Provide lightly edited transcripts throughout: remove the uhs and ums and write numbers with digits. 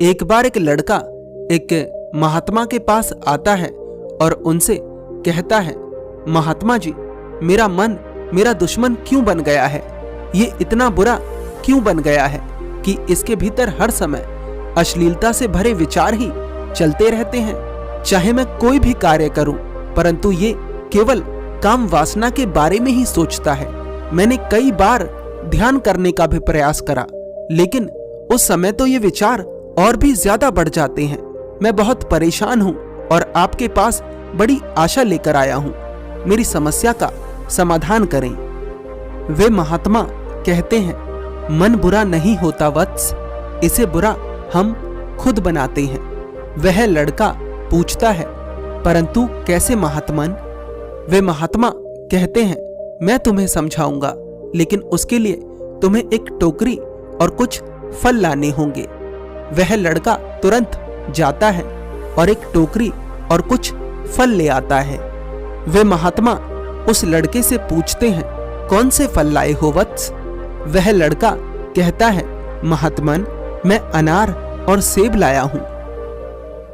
एक बार एक लड़का एक महात्मा के पास आता है और उनसे कहता है, महात्मा जी, मेरा मन मेरा दुश्मन क्यों बन गया है? ये इतना बुरा क्यों बन गया है कि इसके भीतर हर समय अश्लीलता से भरे विचार ही चलते रहते हैं। चाहे मैं कोई भी कार्य करूं, परंतु ये केवल काम वासना के बारे में ही सोचता है। मैंने कई बार ध्यान करने का भी प्रयास करा, लेकिन उस समय तो ये विचार और भी ज्यादा बढ़ जाते हैं। मैं बहुत परेशान हूं और आपके पास बड़ी आशा लेकर आया हूं। मेरी समस्या का समाधान करें। वे महात्मा कहते हैं, मन बुरा नहीं होता वत्स, इसे बुरा हम खुद बनाते हैं। वह लड़का पूछता है, परंतु कैसे महात्मन? वे महात्मा कहते हैं, मैं तुम्हें समझाऊंगा, लेकिन उसके लिए तुम्हें एक टोकरी और कुछ फल लाने होंगे। वह लड़का तुरंत जाता है और एक टोकरी और कुछ फल ले आता है। वे महात्मा उस लड़के से पूछते हैं, कौन से फल लाए हो वत्स? वह लड़का कहता है, महात्मन, मैं अनार और सेब लाया हूं।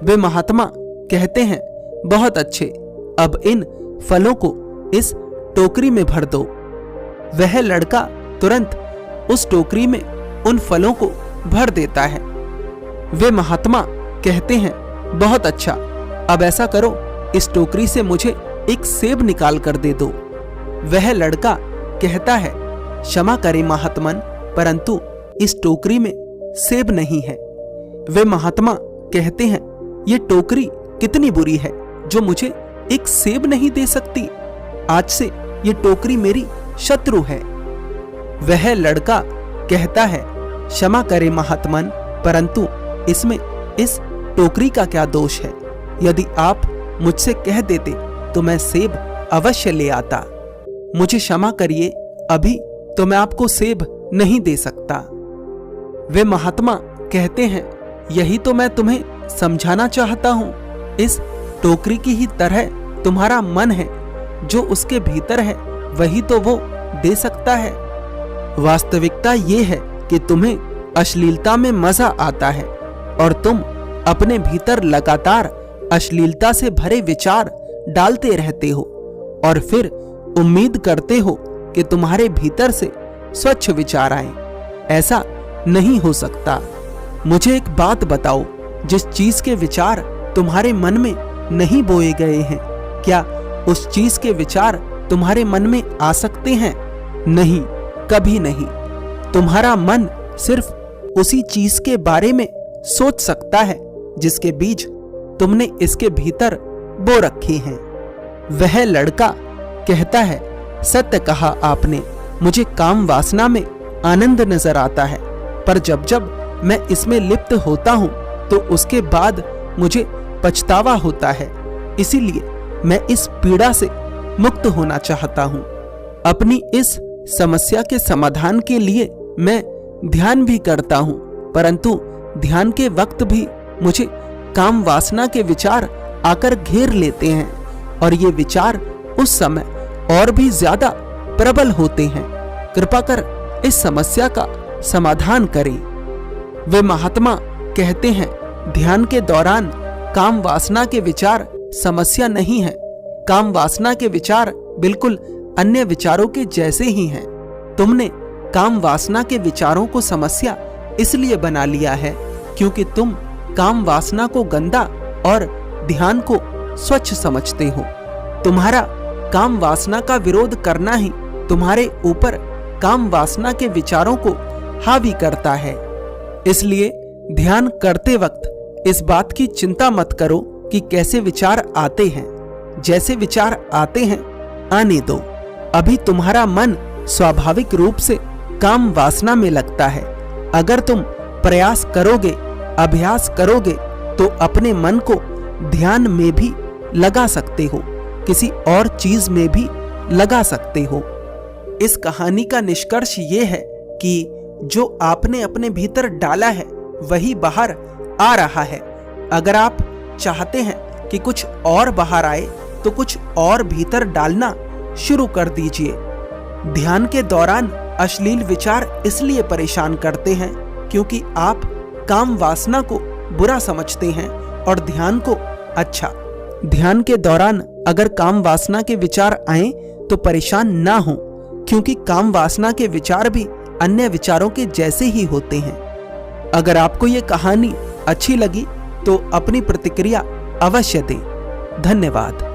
वे महात्मा कहते हैं, बहुत अच्छे, अब इन फलों को इस टोकरी में भर दो। वह लड़का तुरंत उस टोकरी में उन फलों को भर देता है। वे महात्मा कहते हैं, बहुत अच्छा, अब ऐसा करो, इस टोकरी से मुझे एक सेब निकाल कर दे दो। वह लड़का कहता है, क्षमा करें महात्मन, परंतु इस टोकरी में सेब नहीं है। वे महात्मा कहते हैं, ये टोकरी कितनी बुरी है जो मुझे एक सेब नहीं दे सकती। आज से ये टोकरी मेरी शत्रु है। वह लड़का कहता है, क्षमा करें महात्मन, परंतु इसमें इस टोकरी का क्या दोष है? यदि आप मुझसे कह देते तो मैं सेब अवश्य ले आता। मुझे क्षमा करिए, अभी तो मैं आपको सेब नहीं दे सकता। वे महात्मा कहते हैं, यही तो मैं तुम्हें समझाना चाहता हूं। इस टोकरी की ही तरह तुम्हारा मन है, जो उसके भीतर है वही तो वो दे सकता है। वास्तविकता ये है कि तुम्हें अश्लीलता में मजा आता है और तुम अपने भीतर लगातार अश्लीलता से भरे विचार डालते रहते हो और फिर उम्मीद करते हो कि तुम्हारे भीतर से स्वच्छ विचार आए। ऐसा नहीं हो सकता। मुझे एक बात बताओ, जिस चीज के विचार तुम्हारे मन में नहीं बोए गए हैं, क्या उस चीज के विचार तुम्हारे मन में आ सकते हैं? नहीं, कभी नहीं। तुम्हारा मन सिर्फ उसी चीज के बारे में सोच सकता है जिसके बीज तुमने इसके भीतर बो रखे हैं। वह लड़का कहता है, सत्य कहा आपने, मुझे काम वासना में आनंद नजर आता है, पर जब जब मैं इसमें लिप्त होता हूं तो उसके बाद मुझे पछतावा होता है। इसीलिए मैं इस पीड़ा से मुक्त होना चाहता हूं। अपनी इस समस्या के समाधान के लिए मैं ध्यान भी करता हूं, परंतु ध्यान के वक्त भी मुझे काम वासना के विचार आकर घेर लेते हैं और ये विचार उस समय और भी ज्यादा प्रबल होते हैं। कृपा कर इस समस्या का समाधान करें। वे महात्मा कहते हैं, ध्यान के दौरान काम वासना के विचार समस्या नहीं है। काम वासना के विचार बिल्कुल अन्य विचारों के जैसे ही हैं। तुमने काम वासना के विचारों को समस्या इसलिए बना लिया है क्योंकि तुम काम वासना को गंदा और ध्यान को स्वच्छ समझते हो। तुम्हारा काम वासना का विरोध करना ही तुम्हारे ऊपर काम वासना के विचारों को हावी करता है। इसलिए ध्यान करते वक्त इस बात की चिंता मत करो कि कैसे विचार आते हैं। जैसे विचार आते हैं आने दो। अभी तुम्हारा मन स्वाभाविक रूप से काम वासना में लगता है। अगर तुम प्रयास करोगे, अभ्यास करोगे, तो अपने मन को ध्यान में भी लगा सकते हो, किसी और चीज में भी लगा सकते हो। इस कहानी का निष्कर्ष ये है कि जो आपने अपने भीतर डाला है वही बाहर आ रहा है। अगर आप चाहते हैं कि कुछ और बाहर आए तो कुछ और भीतर डालना शुरू कर दीजिए। ध्यान के दौरान अश्लील विचार इसलिए परेशान करते हैं क्योंकि आप काम वासना को बुरा समझते हैं और ध्यान को अच्छा। ध्यान के दौरान अगर काम वासना के विचार आए तो परेशान ना हो, क्योंकि काम वासना के विचार भी अन्य विचारों के जैसे ही होते हैं। अगर आपको ये कहानी अच्छी लगी तो अपनी प्रतिक्रिया अवश्य दें। धन्यवाद।